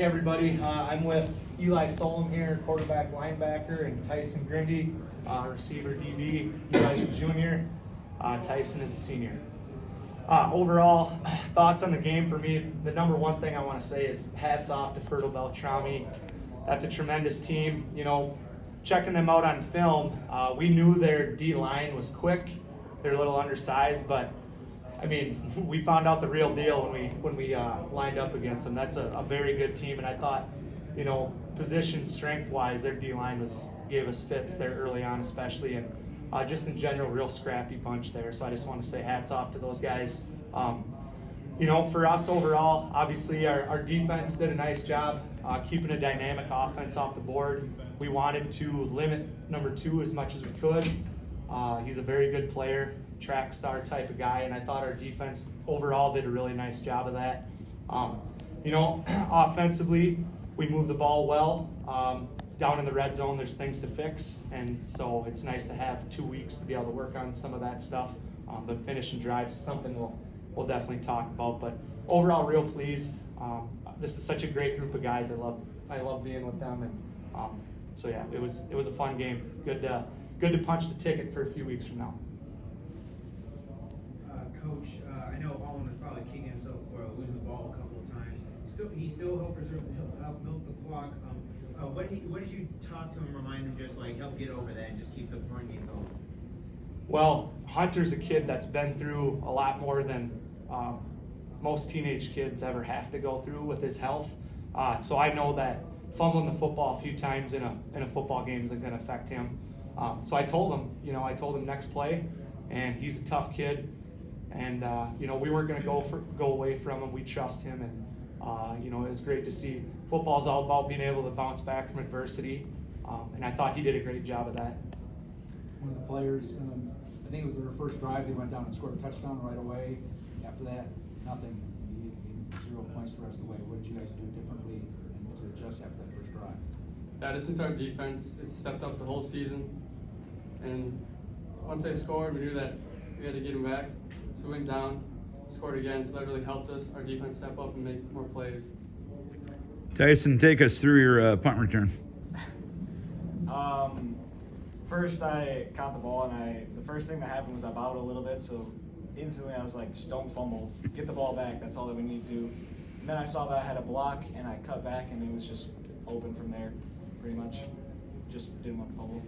Hey everybody, I'm with Solum here, quarterback, linebacker, and Tysen Grinde, receiver, DB. Eli's a junior, Tysen is a senior. Overall, thoughts on the game for me, the number one thing I want to say is hats off to Fertile Beltrami. That's a tremendous team. You know, checking them out on film, we knew their D-line was quick. They're a little undersized, but I mean, we found out the real deal when we lined up against them. That's a very good team, and I thought, you know, position strength-wise, their D-line gave us fits there early on, especially, and just in general, real scrappy bunch there. So I just want to say hats off to those guys. You know, for us overall, obviously our defense did a nice job keeping a dynamic offense off the board. We wanted to limit number 2 as much as we could. He's a very good player, track star type of guy, and I thought our defense overall did a really nice job of that. You know, offensively, we moved the ball well. Down in the red zone, there's things to fix, and so it's nice to have 2 weeks to be able to work on some of that stuff. But finishing drives is something we'll definitely talk about. But overall, real pleased. This is such a great group of guys. I love being with them, and so yeah, it was a fun game. Good to punch the ticket for a few weeks from now. Coach, I know Solum was probably kicking himself for losing the ball a couple of times. He still helped milk the clock. What did you talk to him, remind him, just like help get over that and just keep the run game going? Well, Hunter's a kid that's been through a lot more than most teenage kids ever have to go through with his health. So I know that fumbling the football a few times in a football game isn't going to affect him. So I told him next play, and he's a tough kid, and you know, we weren't going to go away from him. We trust him, and you know, it was great to see. Football's all about being able to bounce back from adversity, and I thought he did a great job of that. One of the players, I think it was their first drive, they went down and scored a touchdown right away. After that, nothing. 0 points the rest of the way. What did you guys do differently to adjust after that first drive? Yeah, this is our defense. It's stepped up the whole season, and once they scored, we knew that we had to get them back. So we went down, scored again, so that really helped us. Our defense step up and make more plays. Tysen, take us through your punt return. First I caught the ball, and the first thing that happened was I bobbled a little bit, so instantly I was like, just don't fumble, get the ball back, that's all that we need to do. And then I saw that I had a block, and I cut back, and it was just open from there, pretty much. Just didn't want to fumble.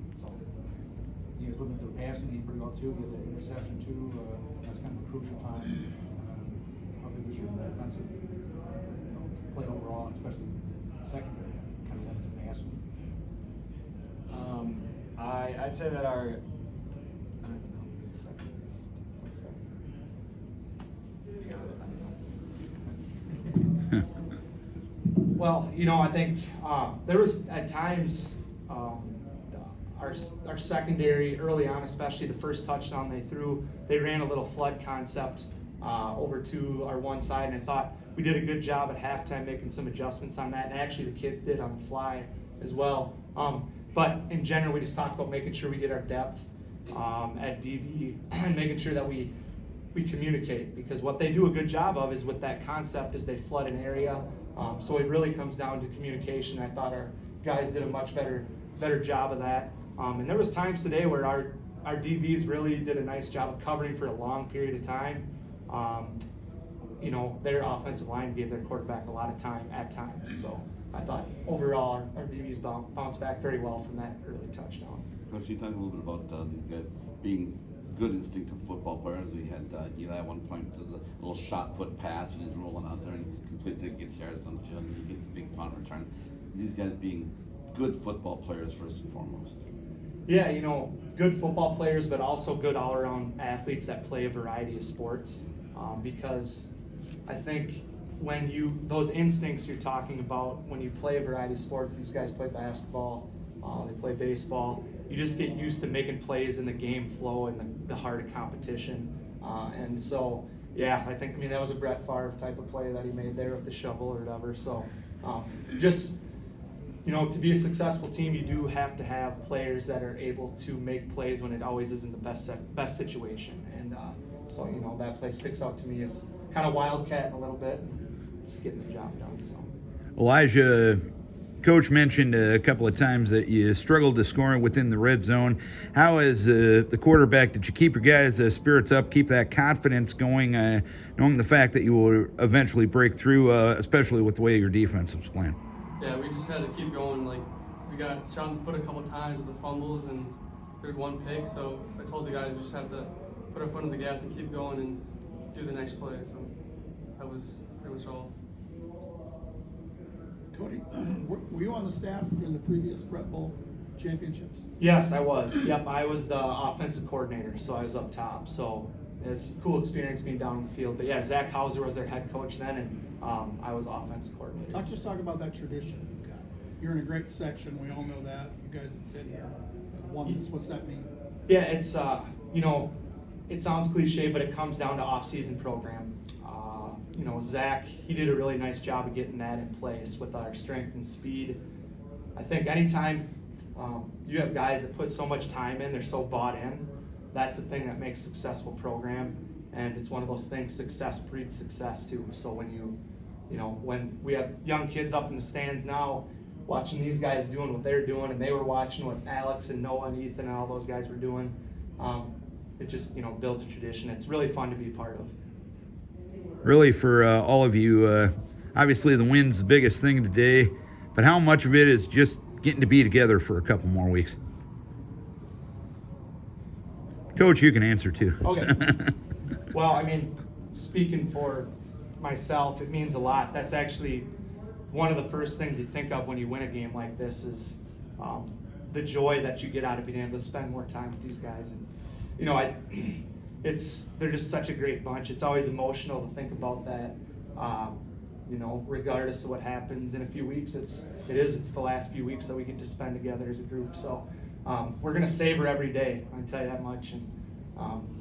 That's all. You guys looking at the passing game pretty well too. You had the interception too. That's kind of a crucial time. How big was your defensive play overall, especially secondary, kind of limited passing? I'd say that our Well, you know, I think there was at times our secondary early on, especially the first touchdown they threw, they ran a little flood concept over to our one side, and I thought we did a good job at halftime making some adjustments on that, and actually the kids did on the fly as well. But in general, we just talked about making sure we get our depth at DB and making sure that we communicate, because what they do a good job of is with that concept is they flood an area. So it really comes down to communication. I thought our guys did a much better job of that. And there was times today where our DBs really did a nice job of covering for a long period of time. You know, their offensive line gave their quarterback a lot of time at times. So I thought overall our DBs bounced back very well from that early touchdown. Coach, you talk a little bit about these guys being good instinctive football players. We had Eli at one point, a little shot put pass when he's rolling out there and completes it, gets yards on the field, and he gets the big punt return. These guys being good football players first and foremost. Yeah, you know, good football players, but also good all-around athletes that play a variety of sports. Because I think when those instincts you're talking about, when you play a variety of sports, these guys play basketball, they play baseball, you just get used to making plays in the game flow and the heart of competition. And so, yeah, I mean, that was a Brett Favre type of play that he made there with the shovel or whatever. So just, you know, to be a successful team, you do have to have players that are able to make plays when it always isn't the best situation. And so, you know, that play sticks out to me as kind of wildcat a little bit. just getting the job done. So. Elijah, Coach mentioned a couple of times that you struggled to score within the red zone. How, as the quarterback, did you keep your guys' spirits up, keep that confidence going, knowing the fact that you will eventually break through, especially with the way your defense was playing? Yeah, we just had to keep going. Like, we got shot in the foot a couple times with the fumbles and we had one pick, so I told the guys we just have to put our foot on the gas and keep going and do the next play. So that was pretty much all. Kody, were you on the staff in the previous Prep Bowl championships? Yes, I was. Yep, I was the offensive coordinator, so I was up top. So it was a cool experience being down in the field. But yeah, Zach Hauser was their head coach then, and I was offensive coordinator. Just talk about that tradition you've got. You're in a great section. We all know that. You guys have been here, won this. What's that mean? Yeah, it's you know, it sounds cliche, but it comes down to off-season program. You know, Zach, he did a really nice job of getting that in place with our strength and speed. I think anytime you have guys that put so much time in, they're so bought in, that's the thing that makes a successful program. And it's one of those things, success breeds success too. So when you know, when we have young kids up in the stands now, watching these guys doing what they're doing, and they were watching what Alex and Noah and Ethan and all those guys were doing, it just, you know, builds a tradition. It's really fun to be a part of. Really, for all of you, obviously the win's the biggest thing today, but how much of it is just getting to be together for a couple more weeks? Coach, you can answer too. Okay. Well, I mean, speaking for myself, it means a lot. That's actually one of the first things you think of when you win a game like this is the joy that you get out of being able to spend more time with these guys. And you know, they're just such a great bunch. It's always emotional to think about that. You know, regardless of what happens in a few weeks, it's the last few weeks that we get to spend together as a group. So we're gonna savor every day. I can tell you that much. And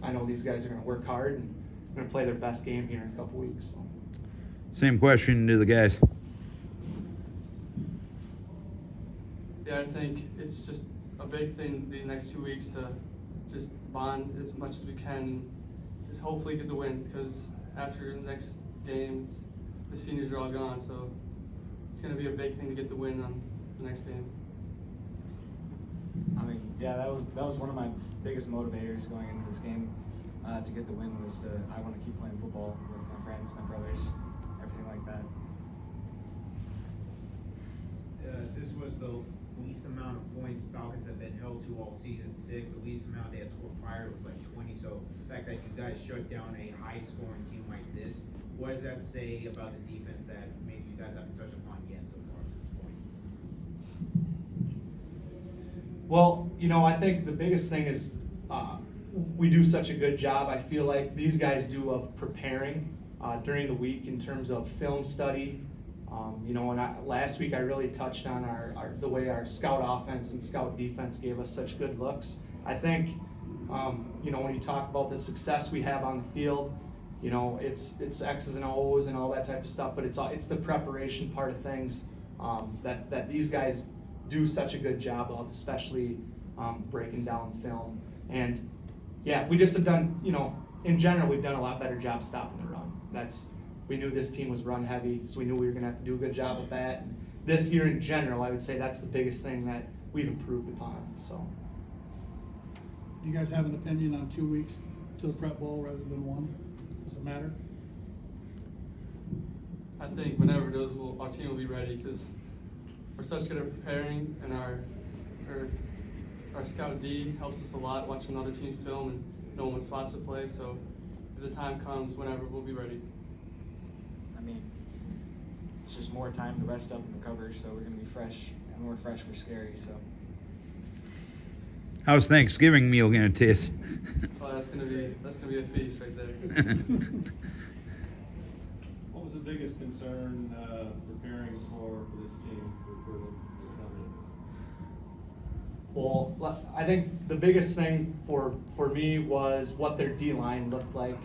I know these guys are gonna work hard and gonna play their best game here in a couple weeks. So. Same question to the guys. Yeah, I think it's just a big thing these next 2 weeks to just bond as much as we can, just hopefully get the wins, because after the next game, the seniors are all gone, so it's going to be a big thing to get the win on the next game. I mean, yeah, that was one of my biggest motivators going into this game. To get the win was I want to keep playing football with my friends, my brothers, everything like that. This was the least amount of points Falcons have been held to all season 6. The least amount they had scored prior was like 20. So the fact that you guys shut down a high-scoring team like this, what does that say about the defense that maybe you guys haven't touched upon yet so far at this point? Well, you know, I think the biggest thing is we do such a good job. I feel like these guys do of preparing during the week in terms of film study. You know, and last week I really touched on the way our scout offense and scout defense gave us such good looks. I think, you know, when you talk about the success we have on the field, you know, it's X's and O's and all that type of stuff, but it's the preparation part of things that these guys do such a good job of, especially breaking down film. And yeah, we just have done, you know, in general, we've done a lot better job stopping the run. We knew this team was run heavy, so we knew we were going to have to do a good job with that. And this year in general, I would say that's the biggest thing that we've improved upon. So, Do you guys have an opinion on 2 weeks to the Prep Bowl rather than 1? Does it matter? I think whenever it does, our team will be ready, because we're such good at preparing, and our scout D helps us a lot watching other teams film and knowing what spots to play. So if the time comes, whenever, we'll be ready. I mean, it's just more time to rest up and recover, so we're going to be fresh. And when we're fresh, we're scary, so. How's Thanksgiving meal going to taste? Oh, that's gonna be a feast right there. What was the biggest concern preparing for this team for coming? well, I think the biggest thing for me was what their D-line looked like.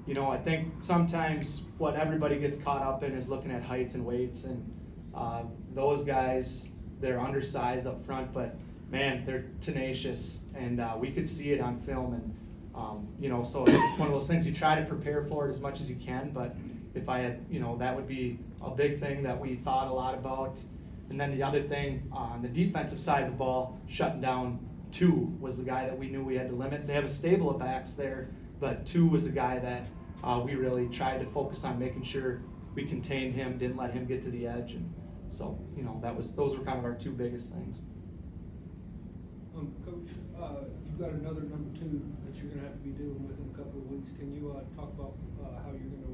You know, I think sometimes what everybody gets caught up in is looking at heights and weights, and those guys, they're undersized up front, but man, they're tenacious, and we could see it on film, and you know, so it's one of those things you try to prepare for it as much as you can, but if I had, that would be a big thing that we thought a lot about. And then the other thing, on the defensive side of the ball, shutting down Two was the guy that we knew we had to limit. They have a stable of backs there, but Two was the guy that we really tried to focus on making sure we contained him, didn't let him get to the edge. And so, those were kind of our two biggest things. Coach, you've got another number 2 that you're going to have to be dealing with in a couple of weeks. Can you talk about how you're going to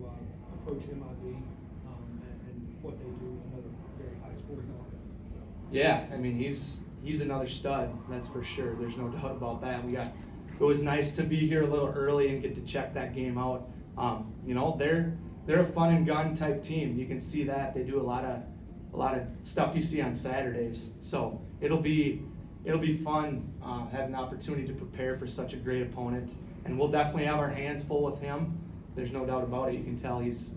approach MIB and what they do? Another very high-scoring offense. So. Yeah, I mean he's another stud, that's for sure. There's no doubt about that. It was nice to be here a little early and get to check that game out. They're a fun and gun type team. You can see that they do a lot of stuff you see on Saturdays. So it'll be fun having the opportunity to prepare for such a great opponent, and we'll definitely have our hands full with him. There's no doubt about it. You can tell he's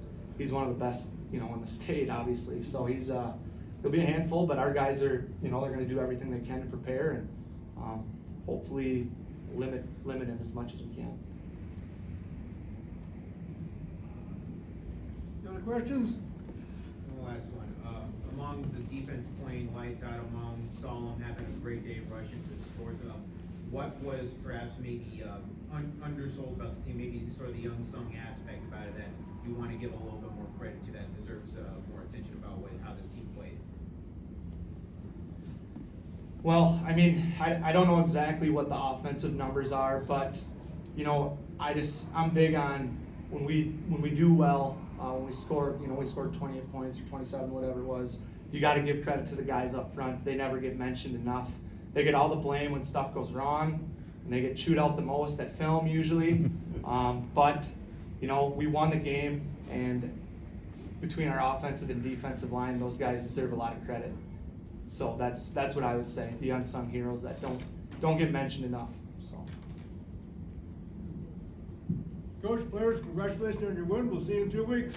one of the best, in the state, obviously. So he'll be a handful, but our guys are, they're going to do everything they can to prepare and hopefully limit him as much as we can. Any other questions? The last one. Among the defense playing lights out, among Solum having a great day rushing for the scores, what was perhaps maybe undersold about the team, maybe sort of the unsung aspect about it that you want to give a little bit more credit to, that deserves more attention about how this team played? Well, I mean, I don't know exactly what the offensive numbers are, but I'm big on when we do well, when we score, we scored 28 points or 27, whatever it was. You got to give credit to the guys up front. They never get mentioned enough. They get all the blame when stuff goes wrong, and they get chewed out the most at film usually. But we won the game, and between our offensive and defensive line, those guys deserve a lot of credit. So that's what I would say, the unsung heroes that don't get mentioned enough. So. Coach, players, congratulations on your win. We'll see you in 2 weeks.